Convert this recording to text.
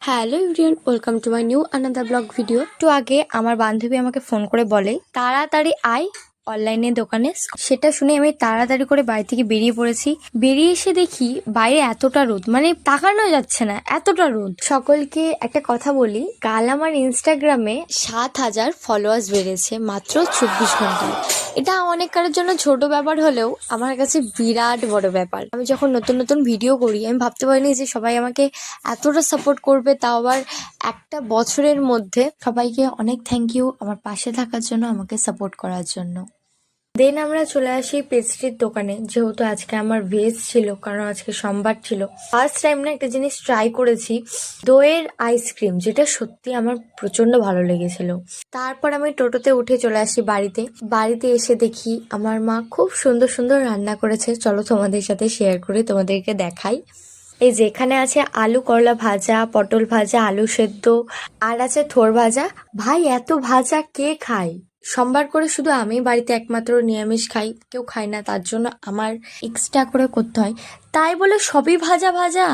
Hello everyone, welcome to my new another blog video. একটু আগে আমার বান্ধবী আমাকে ফোন করে বলে তাড়াতাড়ি আয় অনলাইনে দোকানে। সেটা শুনে আমি তাড়াতাড়ি করে বাড়ি থেকে বেরিয়ে পড়েছি। বেরিয়ে এসে দেখি বাইরে এতটা রোদ, মানে তাকানো যাচ্ছে না, এতটা রোদ। সকলকে একটা কথা বলি, কাল আমার ইনস্টাগ্রামে 7,000 ফলোয়ার্স বেড়েছে মাত্র 24 ঘন্টায়। এটা অনেক কারোর জন্য ছোট ব্যাপার হলেও আমার কাছে বিরাট বড় ব্যাপার। আমি যখন নতুন নতুন ভিডিও করি আমি ভাবতে পারিনি যে সবাই আমাকে এতটা সাপোর্ট করবে, তাও আবার একটা বছরের মধ্যে। সবাইকে অনেক থ্যাংক ইউ আমার পাশে থাকার জন্য, আমাকে সাপোর্ট করার জন্য। দেন আমরা চলে আসি পেস্ট্রির দোকানে, যেহেতু আজকে আমার ভেজ ছিল, কারণ আজকে সোমবার ছিল। ফার্স্ট টাইম না একটা জিনিস ট্রাই করেছি, দইয়ের আইসক্রিম, যেটা সত্যি আমার প্রচন্ড ভালো লেগেছিল। তারপর আমি টোটোতে উঠে চলে আসি বাড়িতে। বাড়িতে এসে দেখি আমার মা খুব সুন্দর সুন্দর রান্না করেছে। চলো তোমাদের সাথে শেয়ার করে তোমাদেরকে দেখাই। এই যে এখানে আছে আলু করলা ভাজা, পটল ভাজা, আলু সেদ্ধ, আর আছে থোড় ভাজা। ভাই এত ভাজা কে খায়? সোমবার করে শুধু আমি বাড়িতে একমাত্র নিরামিষ খাই, কেউ খায় না, তার জন্য আমার এক্সট্রা করে করতে হয়। তাই বলে সবই ভাজা ভাজা?